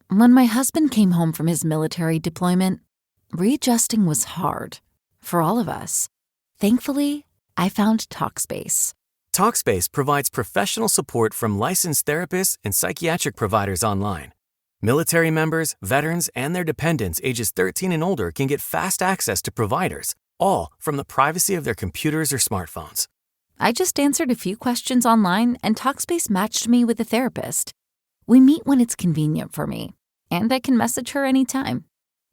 When my husband came home from his military deployment, readjusting was hard for all of us. Thankfully, I found Talkspace. Talkspace provides professional support from licensed therapists and psychiatric providers online. Military members, veterans, and their dependents ages 13 and older can get fast access to providers, all from the privacy of their computers or smartphones. I just answered a few questions online and Talkspace matched me with a therapist. We meet when it's convenient for me, and I can message her anytime.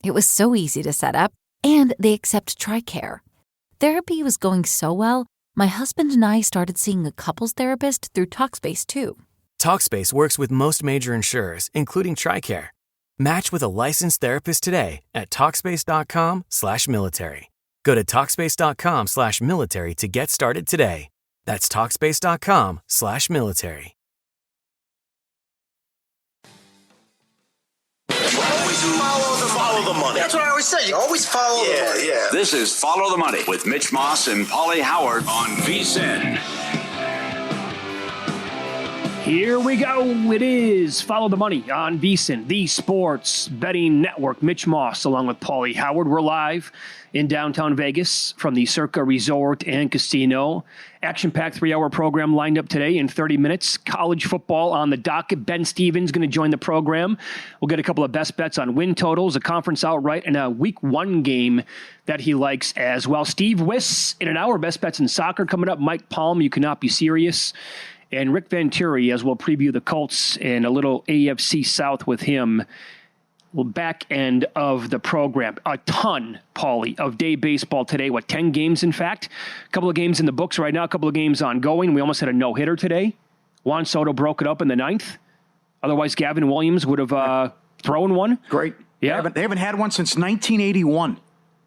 It was so easy to set up, and they accept TRICARE. Therapy was going so well, my husband and I started seeing a couples therapist through Talkspace too. Talkspace works with most major insurers, including TRICARE. Match with a licensed therapist today at Talkspace.com/military. Go to Talkspace.com/military to get started today. That's Talkspace.com/military. Follow the money. That's what I always say. You always follow the money. Yeah. This is Follow the Money with Mitch Moss and Paulie Howard on VSiN. Here we go. It is Follow the Money on VSiN, the sports betting network. Mitch Moss along with Paulie Howard. We're live in downtown Vegas from the Circa Resort and Casino. Action-packed 3-hour program lined up today in 30 minutes. College football on the docket. Ben Stevens going to join the program. We'll get a couple of best bets on win totals, a conference outright, and a week 1 game that he likes as well. Steve Wiss in an hour. Best bets in soccer coming up. Mike Palm, You Cannot Be Serious. And Rick Venturi, as we'll preview the Colts and a little AFC South with him. Well, back end of the program. A ton, Paulie, of day baseball today. 10 games, in fact? A couple of games in the books right now, a couple of games ongoing. We almost had a no-hitter today. Juan Soto broke it up in the 9th. Otherwise, Gavin Williams would have thrown one. Great. Yeah. They haven't had one since 1981.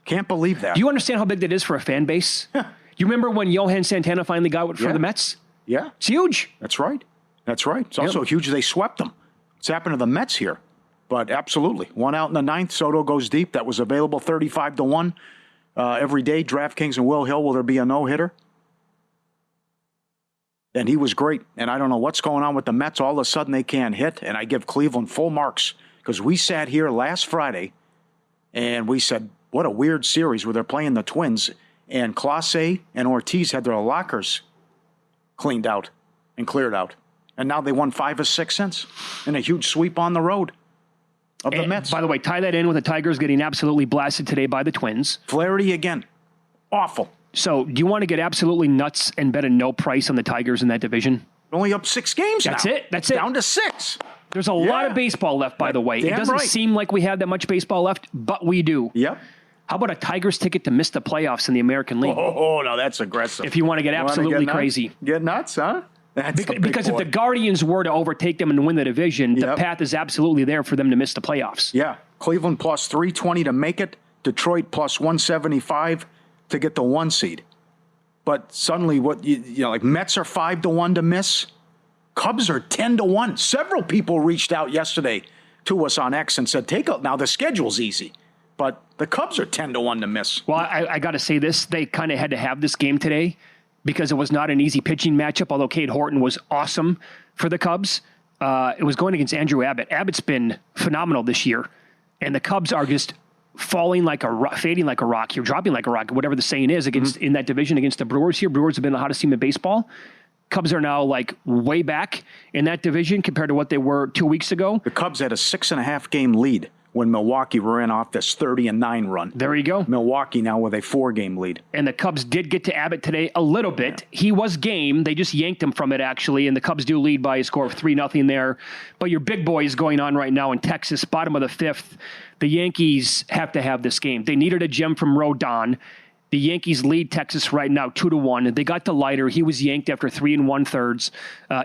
Can't believe that. Do you understand how big that is for a fan base? You remember when Johan Santana finally got it for the Mets? Yeah. It's huge. That's right. It's also huge they swept them. It's happened to the Mets here. But absolutely. 1 out in the 9th. Soto goes deep. That was available 35-1 every day. DraftKings and Will Hill. Will there be a no-hitter? And he was great. And I don't know what's going on with the Mets. All of a sudden they can't hit. And I give Cleveland full marks. Because we sat here last Friday and we said, what a weird series where they're playing the Twins. And Clase and Ortiz had their lockers cleaned out and cleared out. And now they won 5 or 6 cents in a huge sweep on the road of the Mets. By the way, tie that in with the Tigers getting absolutely blasted today by the Twins. Flaherty again. Awful. So do you want to get absolutely nuts and bet a no price on the Tigers in that division? Only up 6 games That's now. it. That's it. Down to 6. There's a lot of baseball left, by the way. It doesn't seem like we have that much baseball left, but we do. Yep. How about a Tigers ticket to miss the playoffs in the American League? Oh, now that's aggressive. If you want to get absolutely crazy. Get nuts, huh? Because if the Guardians were to overtake them and win the division, the path is absolutely there for them to miss the playoffs. Yeah. Cleveland plus 320 to make it. Detroit plus 175 to get the 1 seed. But suddenly, like Mets are 5-1 to miss. Cubs are 10-1. Several people reached out yesterday to us on X and said, now the schedule's easy. But the Cubs are 10-1 to miss. Well, I got to say this. They kind of had to have this game today because it was not an easy pitching matchup, although Cade Horton was awesome for the Cubs. It was going against Andrew Abbott. Abbott's been phenomenal this year, and the Cubs are just fading like a rock here, dropping like a rock, whatever the saying is, in that division against the Brewers here. Brewers have been the hottest team in baseball. Cubs are now way back in that division compared to what they were 2 weeks ago. The Cubs had a 6.5 game lead when Milwaukee ran off this 30-9 run. There you go. Milwaukee now with a 4-game lead. And the Cubs did get to Abbott today a little bit. Yeah. He was game. They just yanked him from it, actually, and the Cubs do lead by a score of 3-0 there. But your big boy is going on right now in Texas, bottom of the 5th. The Yankees have to have this game. They needed a gem from Rodon. The Yankees lead Texas right now 2-1. They got the lighter. He was yanked after 3 1/3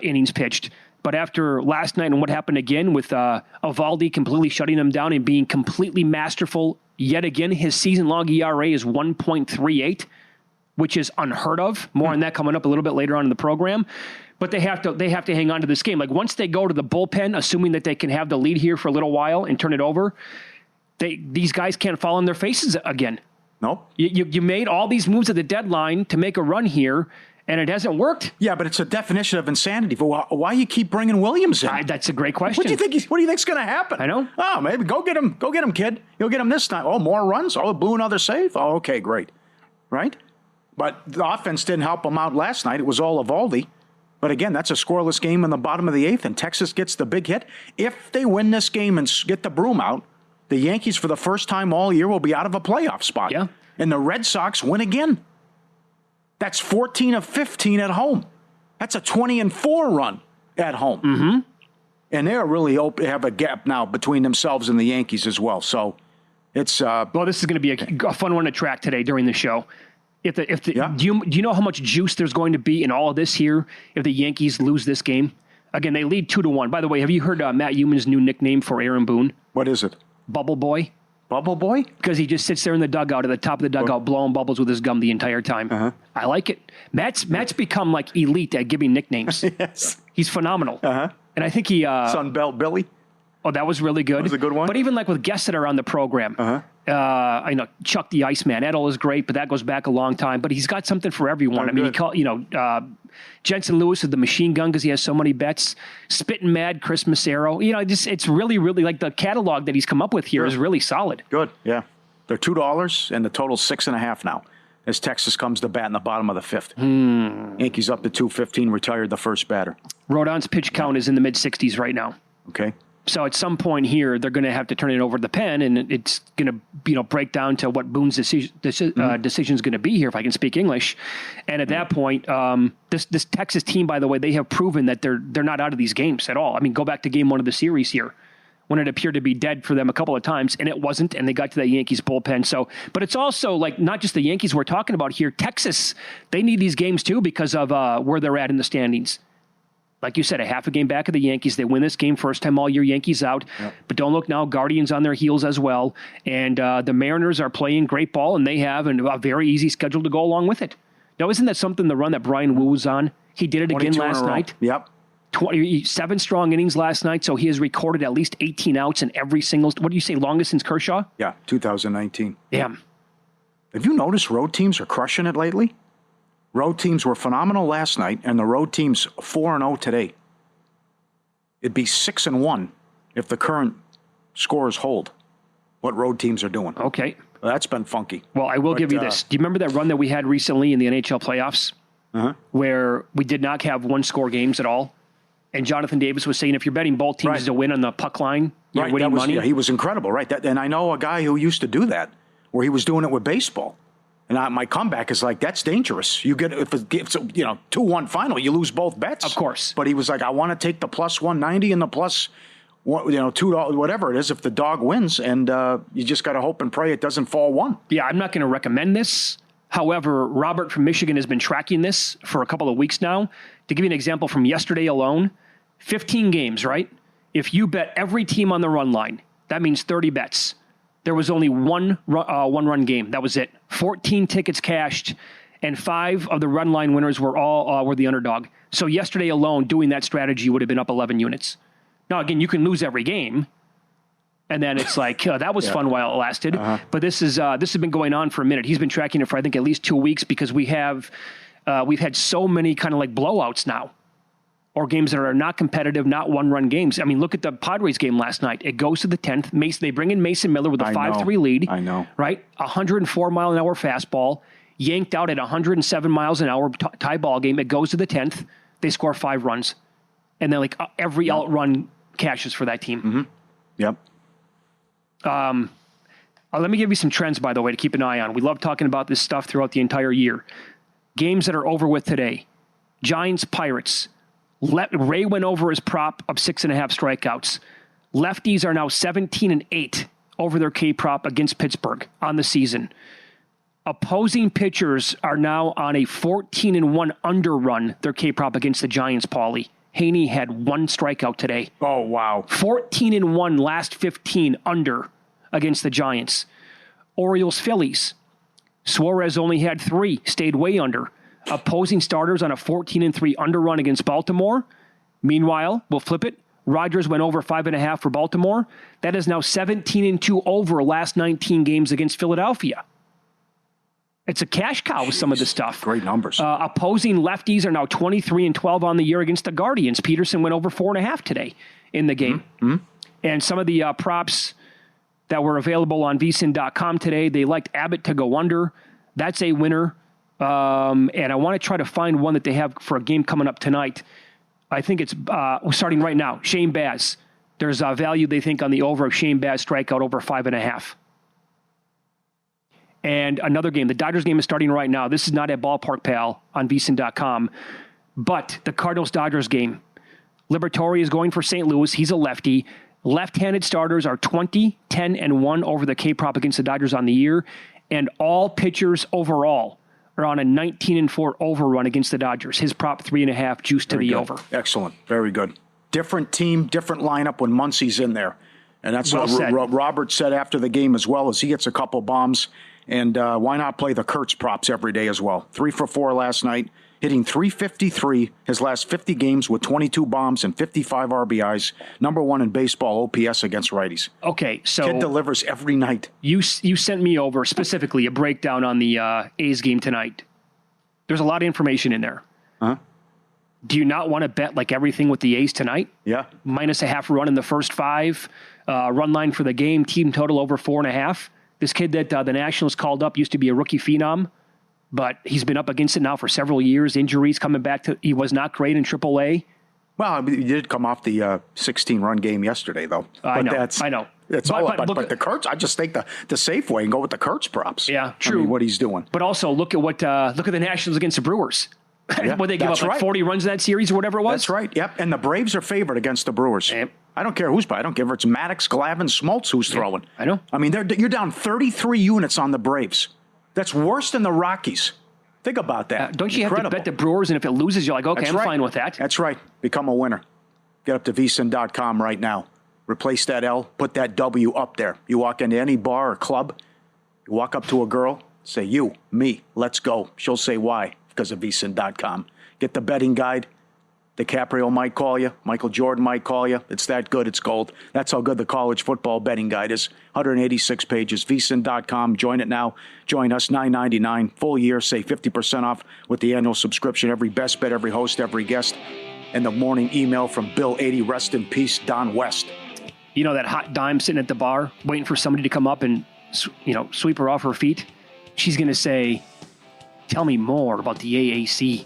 innings pitched. But after last night and what happened again with Eovaldi completely shutting them down and being completely masterful yet again, his season-long ERA is 1.38, which is unheard of. More on that coming up a little bit later on in the program. But they have to hang on to this game. Once they go to the bullpen, assuming that they can have the lead here for a little while and turn it over, these guys can't fall on their faces again. Nope. You made all these moves at the deadline to make a run here, and it hasn't worked. Yeah, but it's a definition of insanity. But why you keep bringing Williams in? That's a great question. What do you think's going to happen? I know. Oh, maybe go get him, kid. You'll get him this time. Oh, more runs. Oh, blew another save. Oh, okay, great. Right? But the offense didn't help them out last night. It was all Eovaldi. But again, that's a scoreless game in the bottom of the 8th, and Texas gets the big hit. If they win this game and get the broom out, the Yankees, for the first time all year, will be out of a playoff spot. Yeah. And the Red Sox win again. That's 14 of 15 at home. That's a 20-4 run at home. Mm-hmm. And they're really have a gap now between themselves and the Yankees as well. So it's well, this is going to be a fun one to track today during the show. Do you know how much juice there's going to be in all of this here if the Yankees lose this game? Again, they lead 2-1. By the way, have you heard Matt Euman's new nickname for Aaron Boone? What is it? Bubble Boy. Bubble Boy? Because he just sits there in the dugout, at the top of the dugout, blowing bubbles with his gum the entire time. Uh-huh. I like it. Matt's become like elite at giving nicknames. Yes. He's phenomenal. Uh-huh. And I think he... Sunbelt Billy? Oh, that was really good. That was a good one. But even like with guests that are on the program, I know Chuck the Iceman Edel is great, but that goes back a long time. But he's got something for everyone. Jensen Lewis is the machine gun because he has so many bets. Spittin' Mad, Chris Massaro. It's really, really like the catalog that he's come up with here is really solid. Good, yeah. They're $2, and the total's 6.5 now. As Texas comes to bat in the bottom of the 5th. Yankees up to 215, retired the first batter. Rodon's pitch count is in the mid-60s right now. Okay. So at some point here, they're going to have to turn it over to the pen, and it's going to break down to what Boone's decision is going to be here, if I can speak English. And at that point, this Texas team, by the way, they have proven that they're not out of these games at all. I mean, go back to game 1 of the series here, when it appeared to be dead for them a couple of times, and it wasn't, and they got to that Yankees bullpen. So, but it's also like not just the Yankees we're talking about here. Texas, they need these games too because of where they're at in the standings. Like you said, a half a game back of the Yankees. They win this game, first time all year, Yankees out. Yep. But don't look now, Guardians on their heels as well. And the Mariners are playing great ball, and they have a very easy schedule to go along with it. Now, isn't that something, the run that Brian Wu was on? He did it again last night. Yep. 7 strong innings last night, so he has recorded at least 18 outs in every single, what do you say, longest since Kershaw? Yeah, 2019. Yeah. Have you noticed road teams are crushing it lately? Road teams were phenomenal last night, and the road team's 4-0 today. It'd be 6-1 if the current scores hold, what road teams are doing. Okay. Well, that's been funky. Well, I will give you this. Do you remember that run that we had recently in the NHL playoffs where we did not have one-score games at all? And Jonathan Davis was saying if you're betting both teams to win on the puck line, you're winning money. Yeah, he was incredible, right? And I know a guy who used to do that, where he was doing it with baseball. And my comeback is like, that's dangerous. You get if it's 2-1 final, you lose both bets. Of course. But he was like, I want to take the plus 190 and the plus, $2, whatever it is, if the dog wins, and you just got to hope and pray it doesn't fall 1. Yeah, I'm not going to recommend this. However, Robert from Michigan has been tracking this for a couple of weeks now. To give you an example from yesterday alone, 15 games, right? If you bet every team on the run line, that means 30 bets. There was only one run game. That was it. 14 tickets cashed, and 5 of the run line winners were the underdog. So yesterday alone, doing that strategy would have been up 11 units. Now, again, you can lose every game, and then it's like, that was fun while it lasted. But this has been going on for a minute. He's been tracking it for, I think, at least 2 weeks because we've had so many kind of like blowouts now, or games that are not competitive, not one-run games. I mean, look at the Padres game last night. It goes to the 10th. They bring in Mason Miller with a 5-3 lead. I know. Right? 104-mile-an-hour fastball, yanked out at 107 miles an hour, tie ball game. It goes to the 10th. They score 5 runs. And then every outrun cashes for that team. Mm-hmm. Yep. Let me give you some trends, by the way, to keep an eye on. We love talking about this stuff throughout the entire year. Games that are over with today. Giants, Pirates. Ray went over his prop of 6.5 strikeouts. Lefties are now 17-8 over their K prop against Pittsburgh on the season. Opposing pitchers are now on a 14-1 underrun their K prop against the Giants, Paulie. Haney had 1 strikeout today. Oh, wow. 14-1 last 15 under against the Giants. Orioles, Phillies. Suarez only had 3, stayed way under. Opposing starters on a 14-3 underrun against Baltimore. Meanwhile, we'll flip it. Rogers went over 5.5 for Baltimore. That is now 17-2 over last 19 games against Philadelphia. It's a cash cow with some of the stuff. Great numbers. Opposing lefties are now 23-12 on the year against the Guardians. Peterson went over 4.5 today in the game. Mm-hmm. And some of the props that were available on vsin.com today, they liked Abbott to go under. That's a winner. And I want to try to find one that they have for a game coming up tonight. I think it's starting right now. Shane Baz. There's value, they think, on the over of Shane Baz strikeout over 5.5. And another game, the Dodgers game is starting right now. This is not at Ballpark Pal on vsin.com, but the Cardinals-Dodgers game. Liberatore is going for St. Louis. He's a lefty. Left-handed starters are 20, 10, and 1 over the K-prop against the Dodgers on the year. And all pitchers overall are on a 19-4 overrun against the Dodgers. His prop 3.5, juice to the over. Excellent. Very good. Different team, different lineup when Muncy's in there. And that's what Robert said after the game as well, as he hits a couple bombs. And why not play the Kurtz props every day as well? 3 for 4 last night, hitting .353 his last 50 games with 22 bombs and 55 RBIs. Number 1 in baseball OPS against righties. Okay, so kid delivers every night. You sent me over specifically a breakdown on the A's game tonight. There's a lot of information in there. Huh? Do you not want to bet like everything with the A's tonight? Yeah. -0.5 run in the first 5. Run line for the game. Team total over 4.5. This kid that the Nationals called up used to be a rookie phenom, but he's been up against it now for several years. Injuries coming back he was not great in AAA. Well, he did come off the 16-run game yesterday, though. I know. It's all about the Kurtz. I just take the safe way and go with the Kurtz props. Yeah, true. I mean, what he's doing. But also look at the Nationals against the Brewers. Yeah, what they give up, like 40 runs in that series or whatever it was? That's right, yep. And the Braves are favored against the Brewers. Yep. I don't care who's by. I don't care if it's Maddox, Glavine, Smoltz who's throwing. I know. I mean, you're down 33 units on the Braves. That's worse than the Rockies. Think about that. Don't you have to bet the Brewers, and if it loses, you're like, okay, I'm fine with that. That's right. Become a winner. Get up to vsin.com right now. Replace that L. Put that W up there. You walk into any bar or club, you walk up to a girl, say, you, me, let's go. She'll say why, because of vsin.com. Get the betting guide. DiCaprio might call you. Michael Jordan might call you. It's that good. It's gold. That's how good the college football betting guide is. 186 pages. vsin.com. Join it now. Join us. $9.99. Full year. Save 50% off with the annual subscription. Every best bet, every host, every guest. And the morning email from Bill 80. Rest in peace, Don West. You know that hot dime sitting at the bar waiting for somebody to come up and sweep her off her feet? She's going to say, tell me more about the AAC.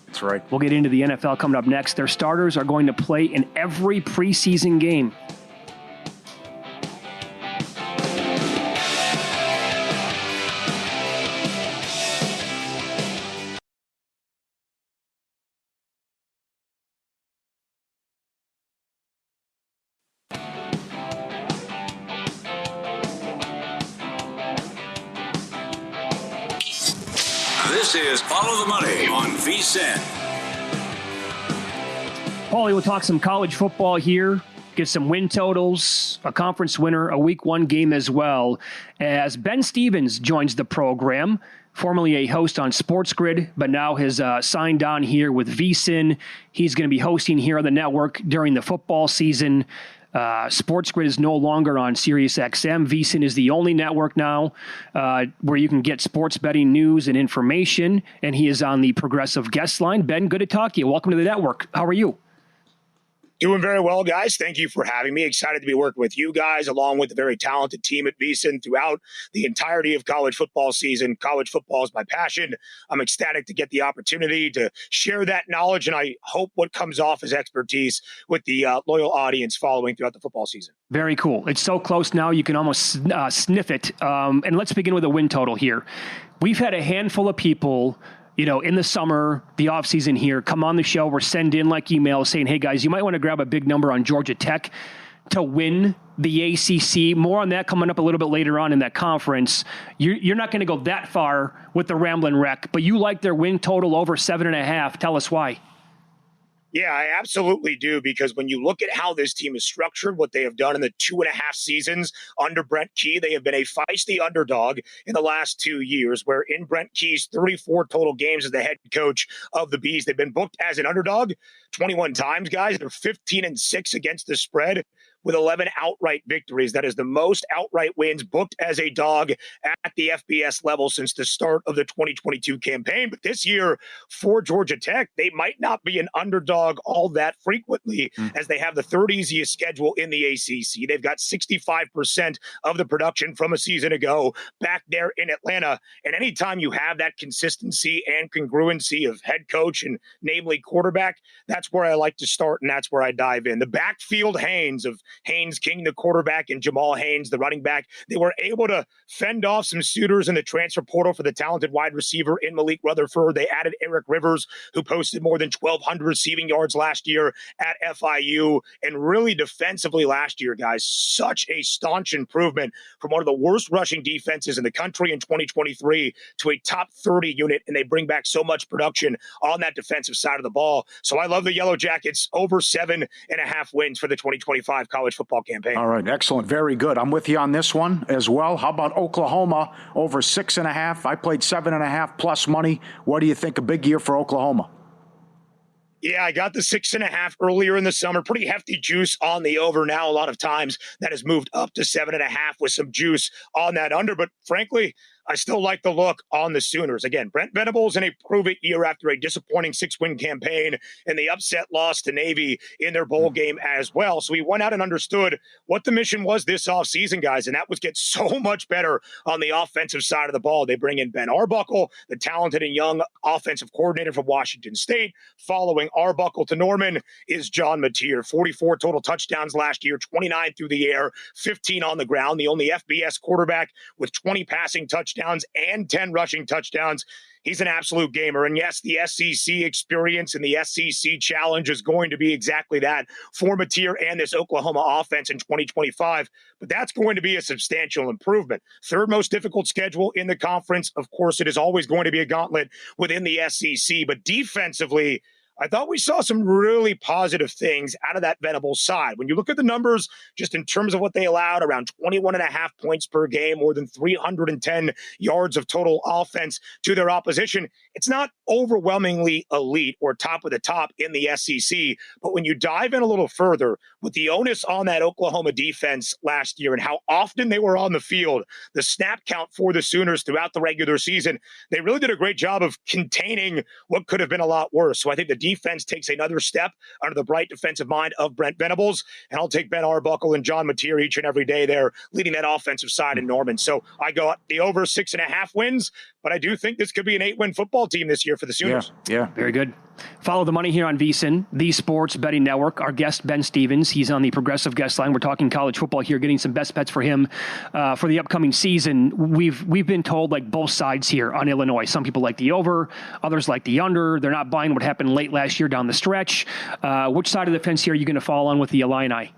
That's right. We'll get into the NFL coming up next. Their starters are going to play in every preseason game. This is Follow the Money on VSiN. Paulie, we'll talk some college football here, get some win totals, a conference winner, a week 1 game as well, as Ben Stevens joins the program, formerly a host on Sports Grid, but now has signed on here with VSiN. He's going to be hosting here on the network during the football season. Sports Grid is no longer on Sirius XM. VSiN is the only network now where you can get sports betting news and information, and he is on the Progressive guest line. Ben, good to talk to you. Welcome to the network. How are you? Doing very well, guys. Thank you for having me. Excited to be working with you guys, along with the very talented team at VSiN throughout the entirety of college football season. College football is my passion. I'm ecstatic to get the opportunity to share that knowledge, and I hope what comes off as expertise with the loyal audience following throughout the football season. Very cool. It's so close now, you can almost sniff it. And let's begin with a win total here. We've had a handful of people in the summer, the offseason here, come on the show or send in like emails saying, hey, guys, you might want to grab a big number on Georgia Tech to win the ACC. More on that coming up a little bit later on in that conference. You're not going to go that far with the Ramblin' Wreck, but you like their win total over 7.5. Tell us why. Yeah, I absolutely do, because when you look at how this team is structured, what they have done in the 2.5 seasons under Brent Key, they have been a feisty underdog in the last 2 years, where in Brent Key's 34 total games as the head coach of the Bees, they've been booked as an underdog 21 times, guys. They're 15-6 against the spread with 11 outright victories. That is the most outright wins booked as a dog at the FBS level since the start of the 2022 campaign. But this year for Georgia Tech, they might not be an underdog all that frequently as they have the third easiest schedule in the ACC. They've got 65% of the production from a season ago back there in Atlanta. And anytime you have that consistency and congruency of head coach and namely quarterback, that's where I like to start and that's where I dive in. The backfield Haynes of Haynes King, the quarterback, and Jamal Haynes, the running back, they were able to fend off some suitors in the transfer portal for the talented wide receiver in Malik Rutherford. They added Eric Rivers, who posted more than 1,200 receiving yards last year at FIU. And really defensively last year, guys, such a staunch improvement from one of the worst rushing defenses in the country in 2023 to a top 30 unit. And they bring back so much production on that defensive side of the ball. So I love the Yellow Jackets over 7.5 wins for the 2025 college football campaign. All right, excellent. Very good. I'm with you on this one as well. How about Oklahoma over 6.5? I played 7.5 plus money. What do you think? A big year for Oklahoma? Yeah, I got the 6.5 earlier in the summer. Pretty hefty juice on the over. Now, a lot of times that has moved up to 7.5 with some juice on that under. But frankly, I still like the look on the Sooners. Again, Brent Venables in a prove-it year after a disappointing 6-win campaign and the upset loss to Navy in their bowl game as well. So he went out and understood what the mission was this offseason, guys, and that was get so much better on the offensive side of the ball. They bring in Ben Arbuckle, the talented and young offensive coordinator from Washington State. Following Arbuckle to Norman is John Mateer. 44 total touchdowns last year, 29 through the air, 15 on the ground. The only FBS quarterback with 20 passing touchdowns and 10 rushing touchdowns. He's an absolute gamer. And yes, the SEC experience and the SEC challenge is going to be exactly that for Mateer and this Oklahoma offense in 2025. But that's going to be a substantial improvement. Third most difficult schedule in the conference. Of course, it is always going to be a gauntlet within the SEC. But defensively, I thought we saw some really positive things out of that Venables side. When you look at the numbers, just in terms of what they allowed, around 21.5 points per game, more than 310 yards of total offense to their opposition, it's not overwhelmingly elite or top of the top in the SEC. But when you dive in a little further, with the onus on that Oklahoma defense last year and how often they were on the field, the snap count for the Sooners throughout the regular season, they really did a great job of containing what could have been a lot worse. So I think the defense takes another step under the bright defensive mind of Brent Venables, and I'll take Ben Arbuckle and John Mateer each and every day there leading that offensive side in Norman. So I go the over 6.5 wins, but I do think this could be an 8-win football team this year for the Sooners. Yeah. Very good. Follow the money here on VSiN, the Sports Betting Network. Our guest, Ben Stevens, he's on the Progressive Guest Line. We're talking college football here, getting some best bets for him for the upcoming season. We've been told like both sides here on Illinois. Some people like the over, others like the under. They're not buying what happened late last year down the stretch. Which side of the fence here are you going to fall on with the Illini?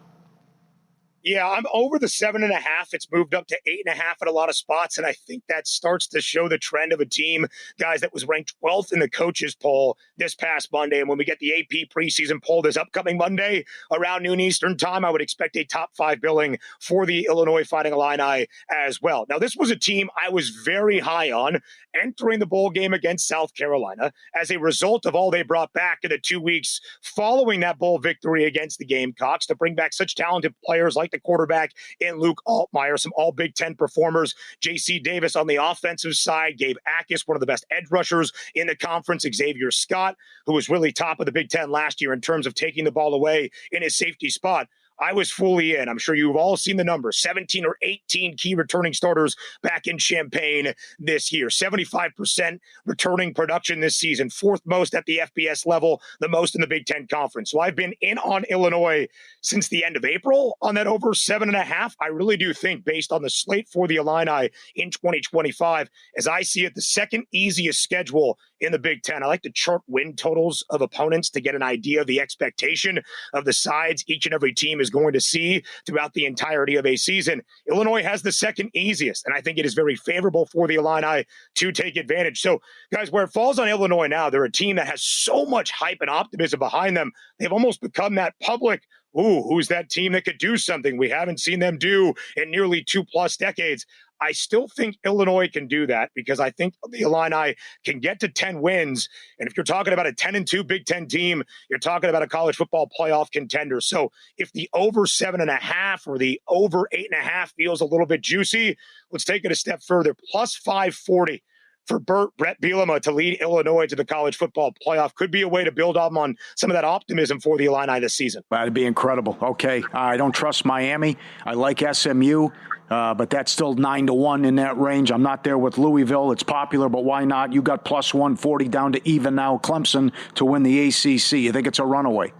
Yeah, I'm over the 7.5. It's moved up to 8.5 at a lot of spots, and I think that starts to show the trend of a team, guys, that was ranked 12th in the coaches poll this past Monday. And when we get the AP preseason poll this upcoming Monday around noon Eastern time, I would expect a top 5 billing for the Illinois Fighting Illini as well. Now, this was a team I was very high on entering the bowl game against South Carolina as a result of all they brought back in the 2 weeks following that bowl victory against the Gamecocks to bring back such talented players like the quarterback in Luke Altmaier, some all Big Ten performers. J.C. Davis on the offensive side, Gabe Akis, one of the best edge rushers in the conference, Xavier Scott, who was really top of the Big Ten last year in terms of taking the ball away in his safety spot. I was fully in. I'm sure you've all seen the numbers, 17 or 18 key returning starters back in Champaign this year, 75% returning production this season, fourth most at the FBS level, the most in the Big Ten Conference. So I've been in on Illinois since the end of April on that over 7.5. I really do think, based on the slate for the Illini in 2025, as I see it, the second easiest schedule in the Big Ten. I like to chart win totals of opponents to get an idea of the expectation of the sides each and every team is going to see throughout the entirety of a season. Illinois has the second easiest, and I think it is very favorable for the Illini to take advantage. So, guys, where it falls on Illinois now, they're a team that has so much hype and optimism behind them. They've almost become that public who's that team that could do something we haven't seen them do in nearly 2+ decades? I still think Illinois can do that because I think the Illini can get to 10 wins. And if you're talking about a 10-2 Big Ten team, you're talking about a college football playoff contender. So if the over 7.5 or the over 8.5 feels a little bit juicy, let's take it a step further. Plus 540 for Brett Bielema to lead Illinois to the college football playoff could be a way to build up on some of that optimism for the Illini this season. That'd be incredible. Okay, I don't trust Miami. I like SMU. But that's still 9-1 in that range. I'm not there with Louisville. It's popular, but why not? You got plus 140 down to even now Clemson to win the ACC. You think it's a runaway?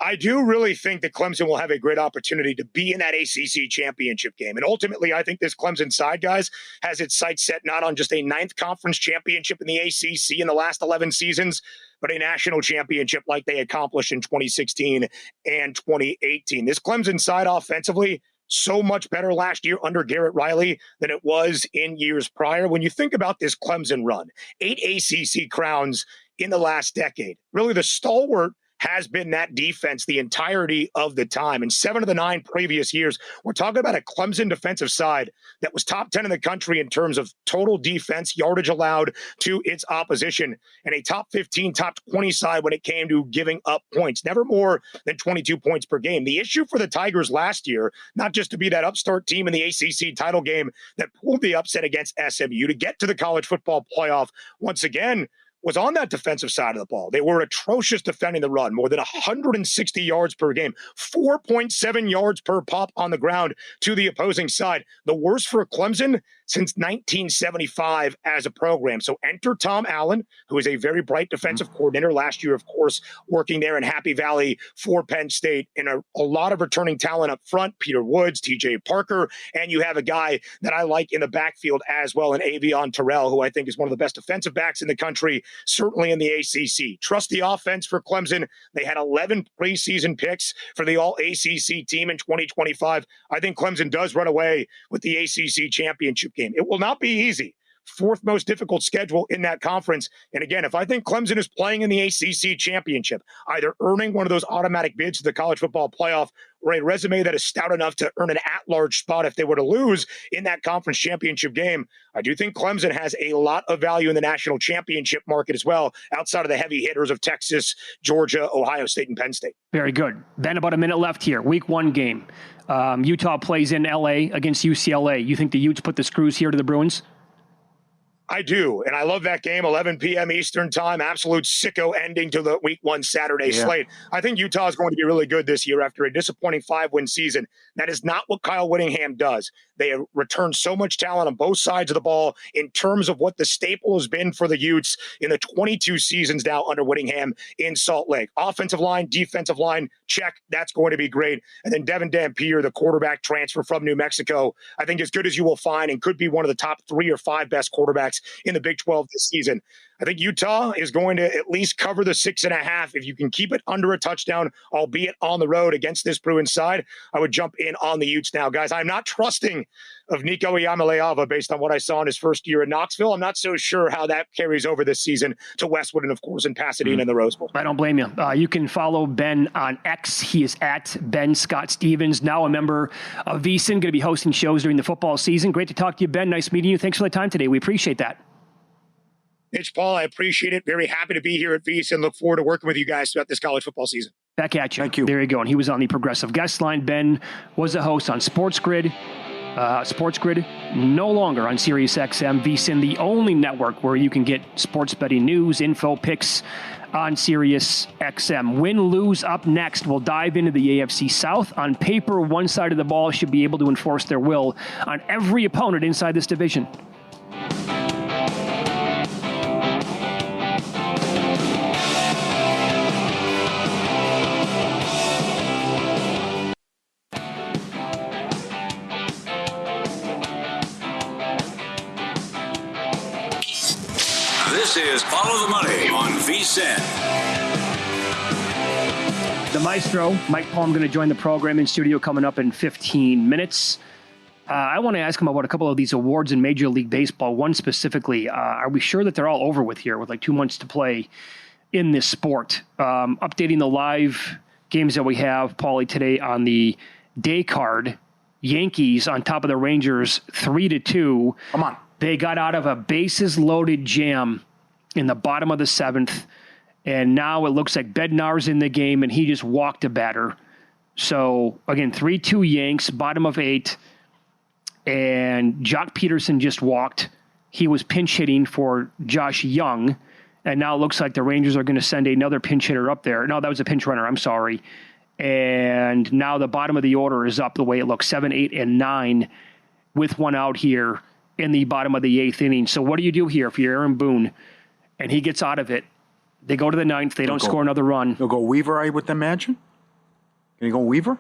I do really think that Clemson will have a great opportunity to be in that ACC championship game. And ultimately, I think this Clemson side, guys, has its sights set not on just a 9th conference championship in the ACC in the last 11 seasons, but a national championship like they accomplished in 2016 and 2018. This Clemson side offensively, so much better last year under Garrett Riley than it was in years prior. When you think about this Clemson run, 8 ACC crowns in the last decade, really the stalwart has been that defense the entirety of the time. In 7 of the 9 previous years, we're talking about a Clemson defensive side that was top 10 in the country in terms of total defense, yardage allowed to its opposition, and a top 15, top 20 side when it came to giving up points, never more than 22 points per game. The issue for the Tigers last year, not just to be that upstart team in the ACC title game that pulled the upset against SMU to get to the college football playoff once again, was on that defensive side of the ball. They were atrocious defending the run, more than 160 yards per game, 4.7 yards per pop on the ground to the opposing side. The worst for Clemson since 1975 as a program. So enter Tom Allen, who is a very bright defensive coordinator last year, of course, working there in Happy Valley for Penn State, and a lot of returning talent up front, Peter Woods, TJ Parker, and you have a guy that I like in the backfield as well, in Avion Terrell, who I think is one of the best defensive backs in the country, certainly in the ACC. Trust the offense for Clemson. They had 11 preseason picks for the All-ACC team in 2025. I think Clemson does run away with the ACC championship game. It will not be easy. 4th most difficult schedule in that conference. And again, if I think Clemson is playing in the ACC championship, either earning one of those automatic bids to the college football playoff or a resume that is stout enough to earn an at-large spot if they were to lose in that conference championship game, I do think Clemson has a lot of value in the national championship market as well, outside of the heavy hitters of Texas, Georgia, Ohio State, and Penn State. Very good. Ben, about a minute left here. Week 1 game. Utah plays in L.A. against UCLA. You think the Utes put the screws here to the Bruins? I do, and I love that game, 11 p.m. Eastern time, absolute sicko ending to the Week 1 Saturday slate. I think Utah is going to be really good this year after a disappointing 5-win season. That is not what Kyle Whittingham does. They have returned so much talent on both sides of the ball in terms of what the staple has been for the Utes in the 22 seasons now under Whittingham in Salt Lake. Offensive line, defensive line, check. That's going to be great. And then Devin Dampier, the quarterback transfer from New Mexico, I think as good as you will find and could be one of the top 3 or 5 best quarterbacks in the Big 12 this season. I think Utah is going to at least cover the 6.5. If you can keep it under a touchdown, albeit on the road against this Bruins side, I would jump in on the Utes now. Guys, I'm not trusting of Nico Iamaleava based on what I saw in his first year in Knoxville. I'm not so sure how that carries over this season to Westwood and, of course, in Pasadena and the Rose Bowl. I don't blame you. You can follow Ben on X. He is at Ben Scott Stevens, now a member of VSiN, going to be hosting shows during the football season. Great to talk to you, Ben. Nice meeting you. Thanks for the time today. We appreciate that. Mitch, Paul, I appreciate it. Very happy to be here at VSiN and look forward to working with you guys throughout this college football season. Back at you. Thank you. There you go. And he was on the Progressive Guest Line. Ben was a host on Sports Grid. Sports Grid no longer on Sirius XM. VSiN, the only network where you can get sports betting news, info, picks on Sirius XM. Win, lose, up next. We'll dive into the AFC South. On paper, one side of the ball should be able to enforce their will on every opponent inside this division. This is Follow the Money on VSiN. The maestro, Mike Palm, going to join the program in studio coming up in 15 minutes. I want to ask him about a couple of these awards in Major League Baseball. One specifically, are we sure that they're all over with here with like 2 months to play in this sport? Updating the live games that we have, Paulie, today on the day card. Yankees on top of the Rangers, 3-2. Come on. They got out of a bases-loaded jam in the bottom of the 7th, and now it looks like Bednar's in the game, and he just walked a batter. So, again, 3-2 Yanks, bottom of 8, and Jock Peterson just walked. He was pinch hitting for Josh Young, and now it looks like the Rangers are going to send another pinch hitter up there. No, that was a pinch runner. I'm sorry. And now the bottom of the order is up the way it looks, 7, 8, and 9 with one out here in the bottom of the 8th inning. So what do you do here if you're Aaron Boone and he gets out of it? They go to the 9th. They don't score another run. They'll go Weaver, I would imagine. Can you go Weaver?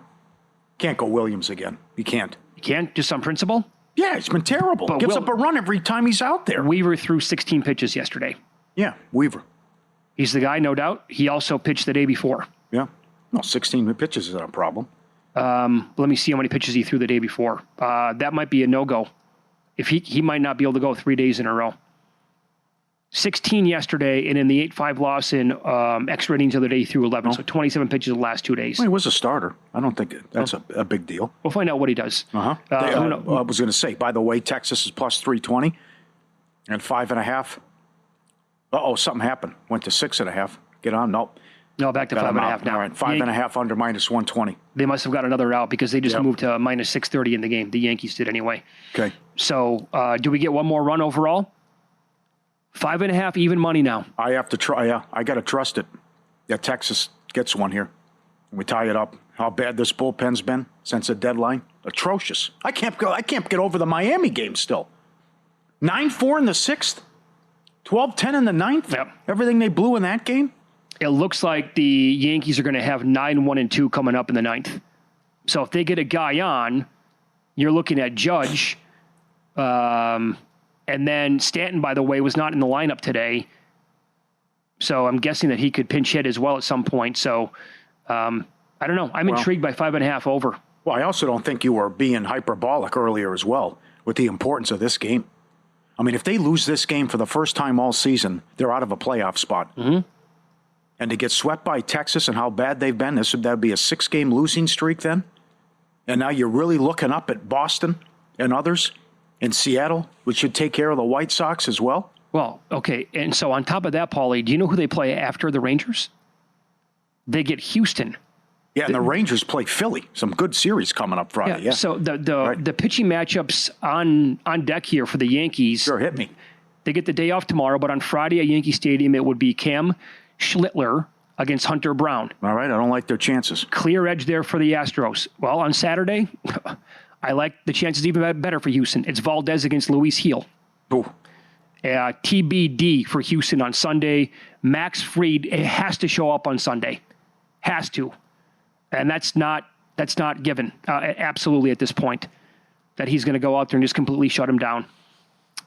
Can't go Williams again. You can't. You can't? Just on principle? Yeah, it's been terrible. But Gives up a run every time he's out there. Weaver threw 16 pitches yesterday. Yeah, Weaver. He's the guy, no doubt. He also pitched the day before. Yeah. No, 16 pitches isn't a problem. Let me see how many pitches he threw the day before. That might be a no-go. If he might not be able to go 3 days in a row. 16 yesterday, and in the 8-5 loss in extra innings the other day, he threw 11. So 27 pitches the last 2 days. Well, he was a starter. I don't think that's a big deal. We'll find out what he does. I was going to say, by the way, Texas is plus 320 and 5.5. Uh-oh, something happened. Went to 6.5. Get on? Nope. No, back to 5.5 now. All right, 5.5 under minus 120. They must have got another out because they just moved to minus 630 in the game. The Yankees did anyway. Okay. So do we get one more run overall? 5.5 even money now. I have to try. Yeah, I got to trust it. Yeah, Texas gets one here. We tie it up. How bad this bullpen's been since the deadline? Atrocious. I can't get over the Miami game still. 9-4 in the 6th. 12-10 in the 9th. Yep. Everything they blew in that game. It looks like the Yankees are going to have 9-1-2 coming up in the 9th. So if they get a guy on, you're looking at Judge. And then Stanton, by the way, was not in the lineup today. So I'm guessing that he could pinch hit as well at some point. So I don't know. I'm intrigued by 5.5 over. Well, I also don't think you were being hyperbolic earlier as well with the importance of this game. I mean, if they lose this game for the first time all season, they're out of a playoff spot. Mm-hmm. And to get swept by Texas and how bad they've been, that would be a 6-game losing streak then. And now you're really looking up at Boston and others in Seattle, which should take care of the White Sox as well. Well, okay. And so on top of that, Paulie, do you know who they play after the Rangers? They get Houston. Yeah, and the Rangers play Philly. Some good series coming up Friday. Yeah. So the pitching matchups on deck here for the Yankees. Sure, hit me. They get the day off tomorrow, but on Friday at Yankee Stadium, it would be Cam Schlittler against Hunter Brown. All right, I don't like their chances. Clear edge there for the Astros. Well, on Saturday, I like the chances even better for Houston. It's Valdez against Luis Gil. Ooh. TBD for Houston on Sunday. Max Fried has to show up on Sunday. Has to. And that's not given, absolutely at this point, that he's going to go out there and just completely shut him down.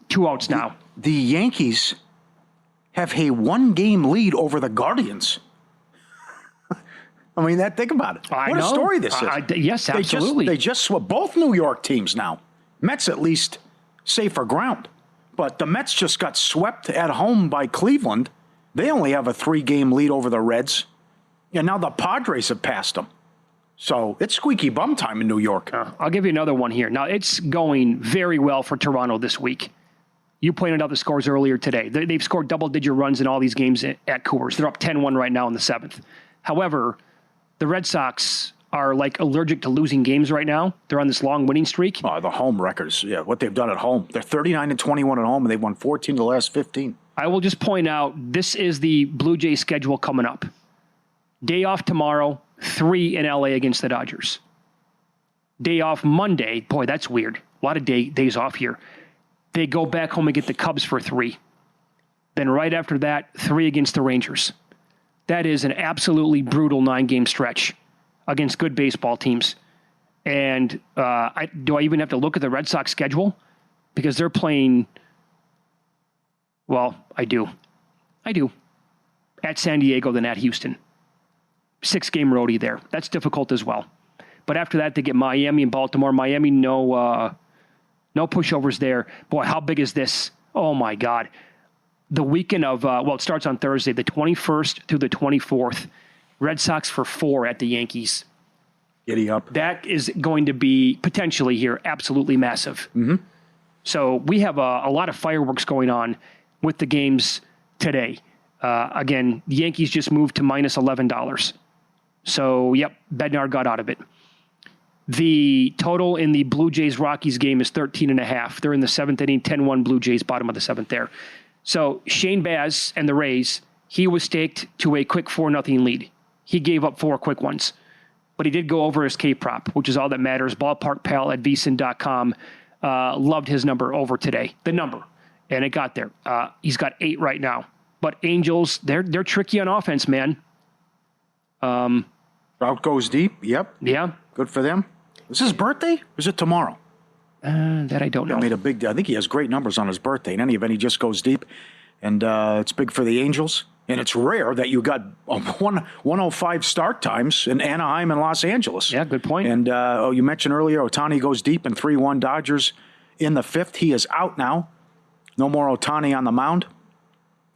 2 outs now. The Yankees have a 1-game lead over the Guardians. I mean, think about it. What a story this is. Yes, absolutely. They just swept both New York teams now. Mets at least safer ground. But the Mets just got swept at home by Cleveland. They only have a 3-game lead over the Reds. And now the Padres have passed them. So it's squeaky bum time in New York. I'll give you another one here. Now, it's going very well for Toronto this week. You pointed out the scores earlier today. They've scored double-digit runs in all these games at Coors. They're up 10-1 right now in the 7th. However, the Red Sox are like allergic to losing games right now. They're on this long winning streak. Oh, the home records. Yeah, what they've done at home. They're 39-21 at home, and they've won 14 of the last 15. I will just point out, this is the Blue Jays schedule coming up. Day off tomorrow, 3 in LA against the Dodgers. Day off Monday. Boy, that's weird. A lot of days off here. They go back home and get the Cubs for 3. Then right after that, 3 against the Rangers. That is an absolutely brutal 9-game stretch against good baseball teams. And do I even have to look at the Red Sox schedule? Because they're playing, well, I do. At San Diego, then at Houston. 6-game roadie there. That's difficult as well. But after that, they get Miami and Baltimore. Miami, no pushovers there. Boy, how big is this? Oh, my God. The weekend of, it starts on Thursday, the 21st through the 24th. Red Sox for 4 at the Yankees. Giddy up. That is going to be potentially here absolutely massive. Mm-hmm. So we have a lot of fireworks going on with the games today. Again, the Yankees just moved to minus $11. So, yep, Bednar got out of it. The total in the Blue Jays-Rockies game is 13.5. They're in the 7th inning, 10-1 Blue Jays, bottom of the 7th there. So Shane Baz and the Rays, he was staked to a quick 4-0 lead. He gave up 4 quick ones. But he did go over his K-prop, which is all that matters. Ballpark Pal at VSiN.com loved his number over today. The number. And it got there. He's got 8 right now. But Angels, they're tricky on offense, man. Route goes deep. Yep. Yeah. Good for them. Is his birthday? Or is it tomorrow? That I don't know. I made a big. I think he has great numbers on his birthday. In any event, he just goes deep, and it's big for the Angels. And it's rare that you got 105 start times in Anaheim and Los Angeles. Yeah, good point. And you mentioned earlier, Ohtani goes deep in 3-1 Dodgers in the 5th. He is out now. No more Ohtani on the mound.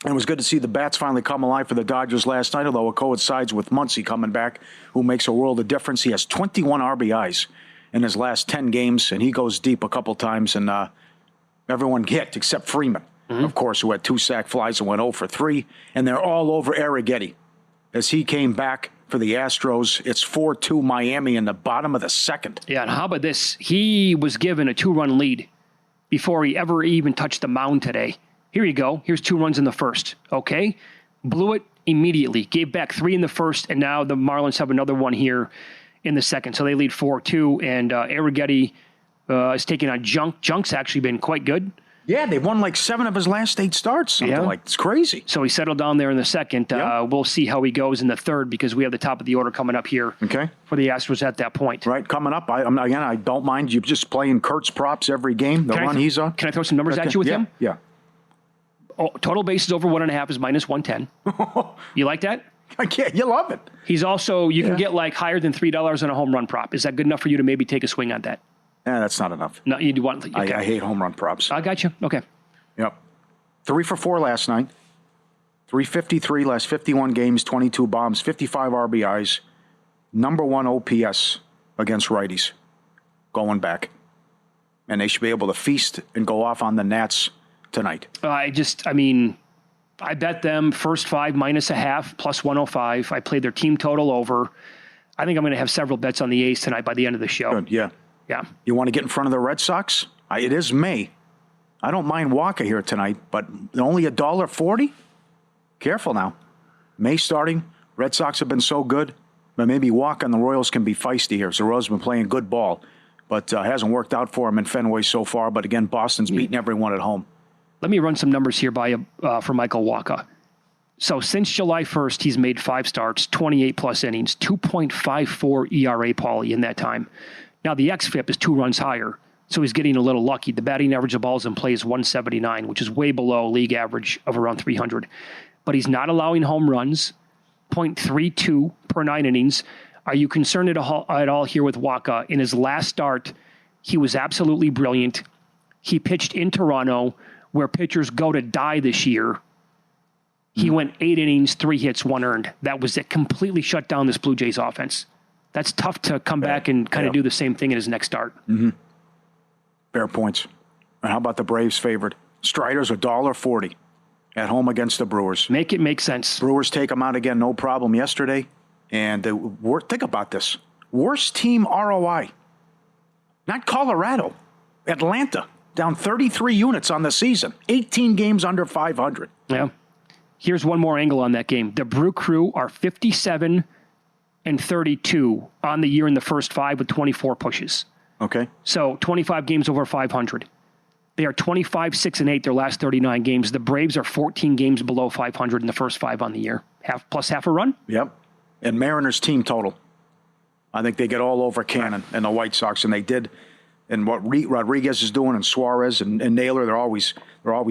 And it was good to see the bats finally come alive for the Dodgers last night, although it coincides with Muncy coming back, who makes a world of difference. He has 21 RBIs in his last 10 games, and he goes deep a couple times, and everyone hit except Freeman, of course, who had 2 sac flies and went 0 for 3. And they're all over Arrighetti as he came back for the Astros. It's 4-2 Miami in the bottom of the 2nd. Yeah, and how about this? He was given a 2-run lead before he ever even touched the mound today. Here you go. Here's 2 runs in the 1st. Okay. Blew it immediately. Gave back 3 in the 1st, and now the Marlins have another one here in the 2nd. So they lead 4-2, and Arrighetti is taking on Junk. Junk's actually been quite good. Yeah, they've won like 7 of his last 8 starts. It's crazy. So he settled down there in the 2nd. Yep. We'll see how he goes in the 3rd because we have the top of the order coming up here for the Astros at that point. Right, coming up. I don't mind you just playing Kurt's props every game, the run he's on. Can I throw some numbers at you with him? Yeah. Oh, total bases over 1.5 is minus 110. You like that? I can't. You love it. He's also, you can get like higher than $3 on a home run prop. Is that good enough for you to maybe take a swing on that? Yeah, that's not enough. No, you do want. Okay. I hate home run props. I got you. Okay. Yep. 3 for 4 last night. 353 last 51 games, 22 bombs, 55 RBIs. Number 1 OPS against righties going back. And they should be able to feast and go off on the Nats tonight. I bet them first 5 minus a half plus 105. I played their team total over. I think I'm going to have several bets on the A's tonight by the end of the show. Good, yeah. Yeah. You want to get in front of the Red Sox? It is May. I don't mind Walker here tonight, but only $1.40? Careful now. May starting. Red Sox have been so good, but maybe Walker and the Royals can be feisty here. So Royals have been playing good ball, but hasn't worked out for him in Fenway so far. But again, Boston's beaten everyone at home. Let me run some numbers here for Michael Wacha. So since July 1st, he's made 5 starts, 28-plus innings, 2.54 ERA, Paulie, in that time. Now, the xFIP is 2 runs higher, so he's getting a little lucky. The batting average of balls in play is 179, which is way below league average of around 300. But he's not allowing home runs, 0.32 per 9 innings. Are you concerned at all here with Wacha? In his last start, he was absolutely brilliant. He pitched in Toronto, where pitchers go to die this year. He went 8 innings, 3 hits, 1 earned. That was it. Completely shut down this Blue Jays offense. That's tough to come back and kind of do the same thing in his next start. Mm-hmm. Fair points. And how about the Braves favored? Strider's $1.40 at home against the Brewers. Make it make sense. Brewers take them out again, no problem yesterday. And think about this. Worst team ROI. Not Colorado. Atlanta. Down 33 units on the season. 18 games under 500. Yeah. Here's one more angle on that game. The Brew Crew are 57 and 32 on the year in the first 5 with 24 pushes. Okay. So 25 games over 500. They are 25, 6, and 8 their last 39 games. The Braves are 14 games below 500 in the first 5 on the year. Half a run? Yep. And Mariners team total. I think they get all over Cannon and the White Sox, and they did. And what Rodriguez is doing, and Suarez and Naylor, they're always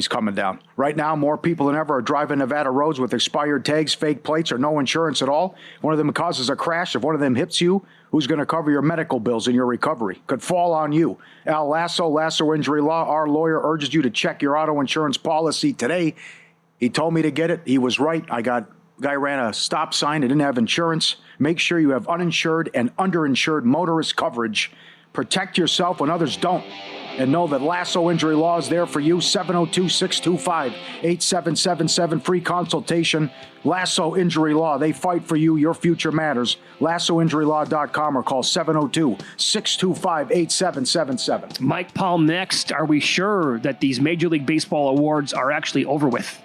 coming down. Right now, more people than ever are driving Nevada roads with expired tags, fake plates, or no insurance at all. One of them causes a crash. If one of them hits you, who's going to cover your medical bills and your recovery? Could fall on you. Al Lasso Injury Law, our lawyer, urges you to check your auto insurance policy today. He told me to get it. He was right. I got Guy ran a stop sign and didn't have insurance. Make sure you have uninsured and underinsured motorist coverage. Protect yourself when others don't. And know that Lasso Injury Law is there for you. 702-625-8777. Free consultation. Lasso Injury Law. They fight for you. Your future matters. LassoInjuryLaw.com or call 702-625-8777. Mike Palm next. Are we sure that these Major League Baseball awards are actually over with?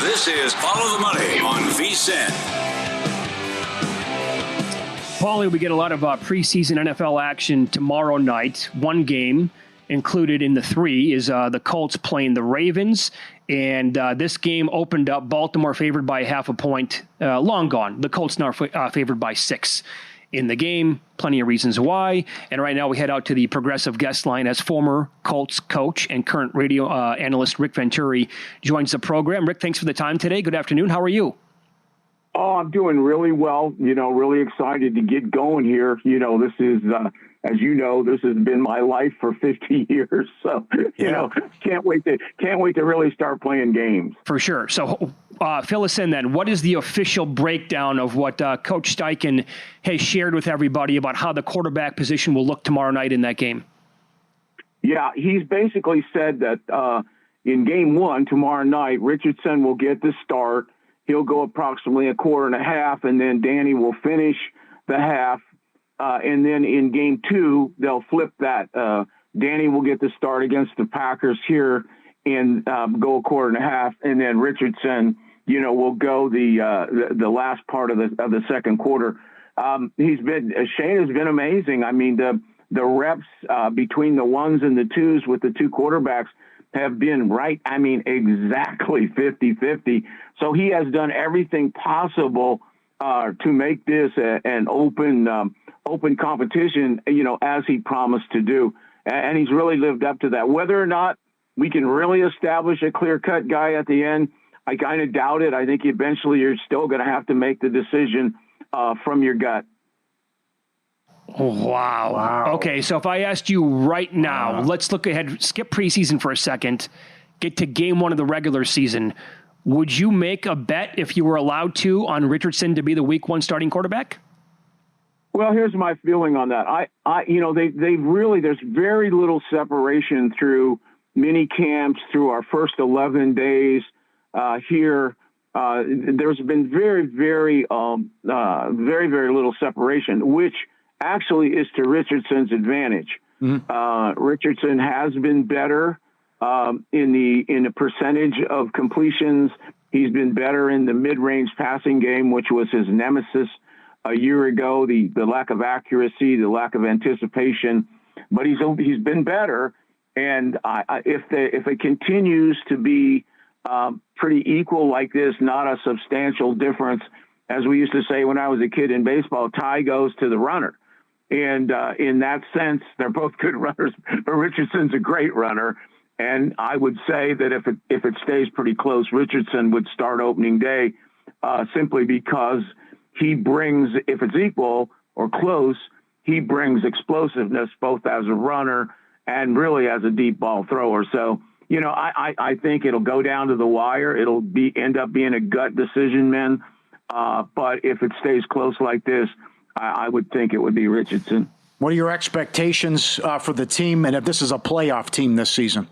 This is Follow the Money on VSiN. Paulie, we get a lot of preseason NFL action tomorrow night. One game included in the three is the Colts playing the Ravens. And this game opened up Baltimore favored by half a point. Long gone. The Colts now favored by 6 in the game. Plenty of reasons why. And right now we head out to the Progressive guest line as former Colts coach and current radio analyst Rick Venturi joins the program. Rick, thanks for the time today. Good afternoon. How are you? Oh, I'm doing really well. Really excited to get going here. This is, as you know, this has been my life for 50 years. So, can't wait to really start playing games. For sure. So, fill us in then. What is the official breakdown of what Coach Steichen has shared with everybody about how the quarterback position will look tomorrow night in that game? Yeah, he's basically said that in game one tomorrow night, Richardson will get the start. He'll go approximately a quarter and a half, and then Danny will finish the half. And then in game two, they'll flip that. Danny will get the start against the Packers here and go a quarter and a half, and then Richardson, will go the last part of the second quarter. Shane has been amazing. I mean, the reps between the ones and the twos with the two quarterbacks have been right. I mean, exactly 50-50. So he has done everything possible to make this an open competition, as he promised to do. And he's really lived up to that. Whether or not we can really establish a clear-cut guy at the end, I kind of doubt it. I think eventually you're still going to have to make the decision from your gut. Wow. Okay, so if I asked you right now, let's look ahead, skip preseason for a second, get to game one of the regular season. Would you make a bet if you were allowed to on Richardson to be the week one starting quarterback? Well, here's my feeling on that. They really, there's very little separation through mini camps, through our first 11 days here. There's been very, very little separation, which actually is to Richardson's advantage. Mm-hmm. Richardson has been better in the percentage of completions. He's been better in the mid-range passing game, which was his nemesis a year ago. The lack of accuracy, the lack of anticipation, but he's been better. And if it continues to be pretty equal like this, not a substantial difference, as we used to say when I was a kid in baseball, tie goes to the runner. And in that sense, they're both good runners, but Richardson's a great runner. And I would say that if it stays pretty close, Richardson would start opening day simply because he brings, if it's equal or close, he brings explosiveness both as a runner and really as a deep ball thrower. So, I think it'll go down to the wire. It'll end up being a gut decision, man. But if it stays close like this, I would think it would be Richardson. What are your expectations for the team, and if this is a playoff team this season?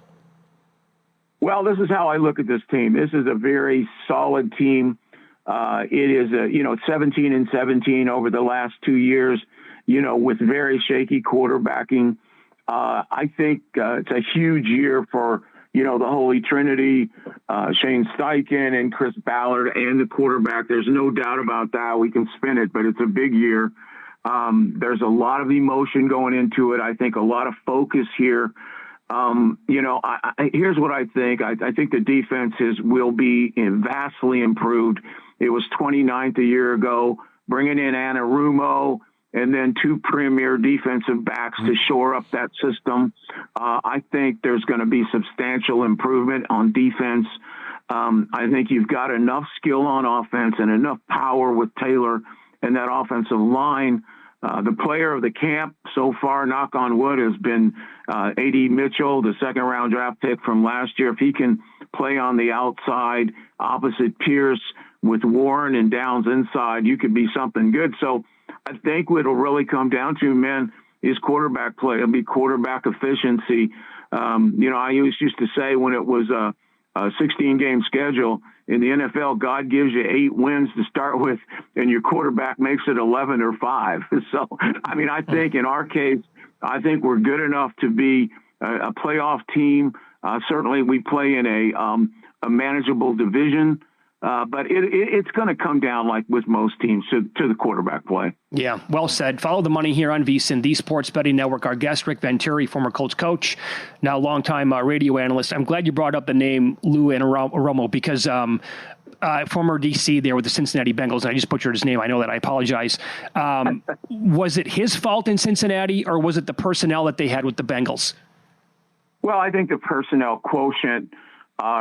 Well, this is how I look at this team. This is a very solid team. It is 17-17 over the last 2 years, with very shaky quarterbacking. I think it's a huge year for, the Holy Trinity, Shane Steichen and Chris Ballard and the quarterback. There's no doubt about that. We can spin it, but it's a big year. There's a lot of emotion going into it. I think a lot of focus here. Here's what I think. I think the defense will be vastly improved. It was 29th a year ago. Bringing in Anarumo, and then 2 premier defensive backs to shore up that system. I think there's going to be substantial improvement on defense. I think you've got enough skill on offense and enough power with Taylor and that offensive line. The player of the camp so far, knock on wood, has been A.D. Mitchell, the second-round draft pick from last year. If he can play on the outside opposite Pierce with Warren and Downs inside, you could be something good. So I think what it'll really come down to, man, is quarterback play. It'll be quarterback efficiency. I used to say when it was a 16-game schedule in the NFL, God gives you 8 wins to start with, and your quarterback makes it 11 or 5. So, I think in our case, I think we're good enough to be a playoff team. Certainly, we play in a manageable division. But it's going to come down, like with most teams, to the quarterback play. Yeah, well said. Follow the money here on VSiN, the Sports Betting Network. Our guest, Rick Venturi, former Colts coach, now longtime radio analyst. I'm glad you brought up the name Lou Anarumo because former DC there with the Cincinnati Bengals. And I just butchered his name. I know that. I apologize. Was it his fault in Cincinnati, or was it the personnel that they had with the Bengals? Well, I think the personnel quotient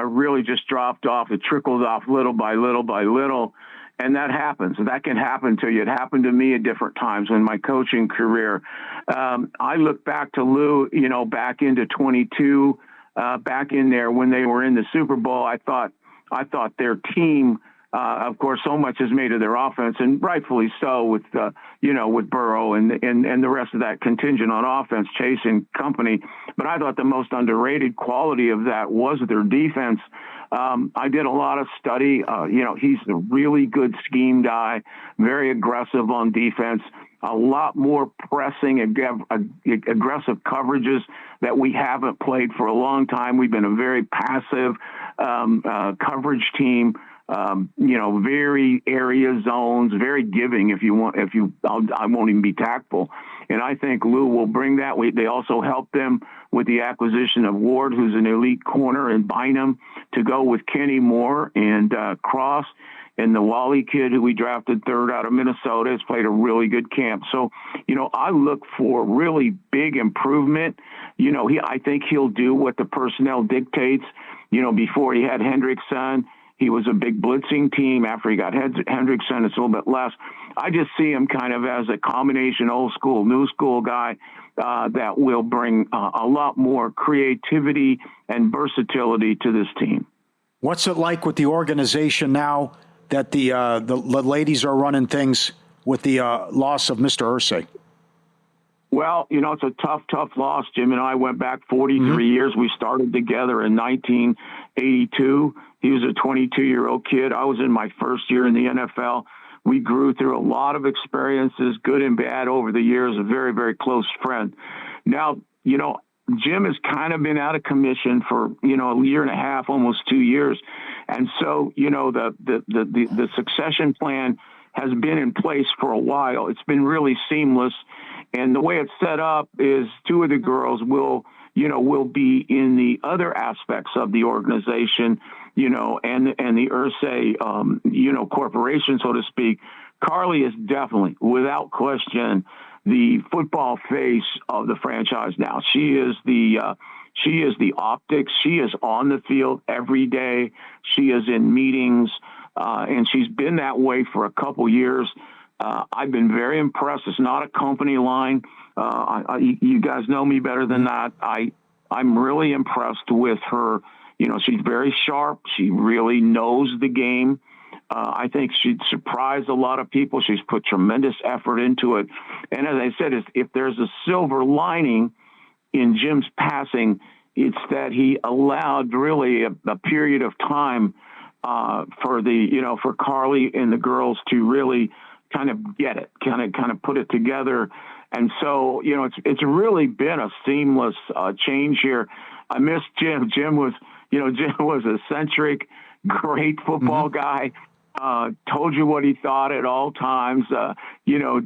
really just dropped off. It trickled off little by little by little. And that happens. That can happen to you. It happened to me at different times in my coaching career. I look back to Lou, back into 22, back in there when they were in the Super Bowl. I thought their team, of course, so much is made of their offense, and rightfully so with Burrow and the rest of that contingent on offense, Chase and company. But I thought the most underrated quality of that was their defense. I did a lot of study. He's a really good scheme guy, very aggressive on defense, a lot more pressing, aggressive coverages that we haven't played for a long time. We've been a very passive coverage team. Very area zones, very giving. I won't even be tactful. And I think Lou will bring that. They also helped them with the acquisition of Ward, who's an elite corner, and Bynum to go with Kenny Moore and Cross. And the Wally kid who we drafted 3rd out of Minnesota has played a really good camp. So, I look for really big improvement. I think he'll do what the personnel dictates. Before he had Hendrickson, he was a big blitzing team. After he got Hendrickson, it's a little bit less. I just see him kind of as a combination old school, new school guy that will bring a lot more creativity and versatility to this team. What's it like with the organization now that the ladies are running things with the loss of Mr. Irsay? Well, it's a tough loss. Jim and I went back 43 years. We started together in 1982. He was a 22-year-old kid. I was in my first year in the NFL. We grew through a lot of experiences, good and bad, over the years, a very, very close friend. Now, Jim has kind of been out of commission for, a year and a half, almost 2 years. And so, the succession plan has been in place for a while. It's been really seamless. And the way it's set up is 2 of the girls will be in the other aspects of the organization, and the Irsay, corporation, so to speak. Carly is definitely, without question, the football face of the franchise now. She is the optics. She is on the field every day. She is in meetings, and she's been that way for a couple years. I've been very impressed. It's not a company line. You guys know me better than that. I'm really impressed with her. She's very sharp. She really knows the game. I think she'd surprise a lot of people. She's put tremendous effort into it. And as I said, if there's a silver lining in Jim's passing, it's that he allowed really a period of time for Carly and the girls to really kind of get it, kind of put it together. And so, it's really been a seamless change here. I miss Jim. Jim was eccentric, great football guy. Told you what he thought at all times.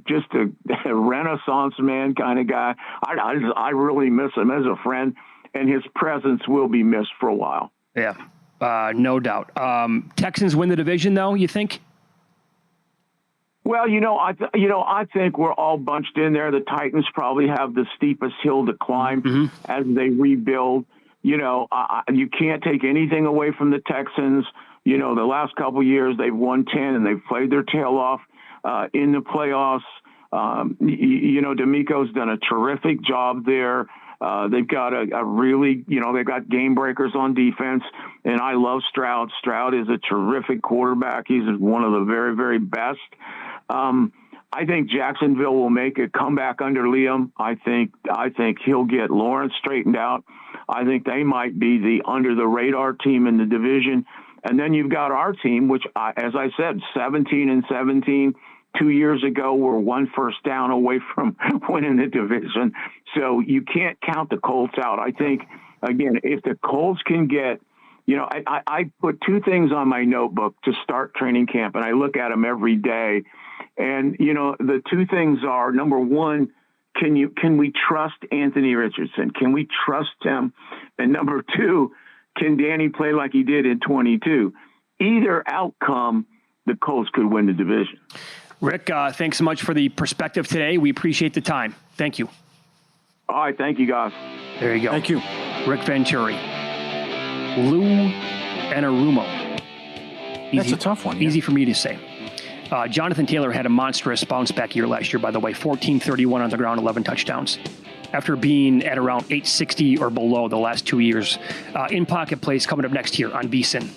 Just a Renaissance man kind of guy. I really miss him as a friend, and his presence will be missed for a while. Yeah, no doubt. Texans win the division, though, you think? Well, I think we're all bunched in there. The Titans probably have the steepest hill to climb as they rebuild. You can't take anything away from the Texans. The last couple of years they've won 10 and they've played their tail off in the playoffs. D'Amico's done a terrific job there. They've got a really, they've got game breakers on defense, and I love Stroud. Stroud is a terrific quarterback. He's one of the very, very best. I think Jacksonville will make a comeback under Liam. I think he'll get Lawrence straightened out. I think they might be the under the radar team in the division. And then you've got our team, which, as I said, 17-17. 2 years ago, we're one first down away from winning the division. So you can't count the Colts out. I think, again, if the Colts can get, I put two things on my notebook to start training camp, and I look at them every day. And, the two things are, number one, can we trust Anthony Richardson? Can we trust him? And number two, can Danny play like he did in 22? Either outcome, the Colts could win the division. Rick, thanks so much for the perspective today. We appreciate the time. Thank you. All right. Thank you, guys. There you go. Thank you. Rick Venturi. Lou Anarumo. That's a tough one. Easy for me to say. Jonathan Taylor had a monstrous bounce-back year last year, by the way. 1431 on the ground, 11 touchdowns. After being at around 860 or below the last 2 years. In-pocket plays coming up next here on VSiN.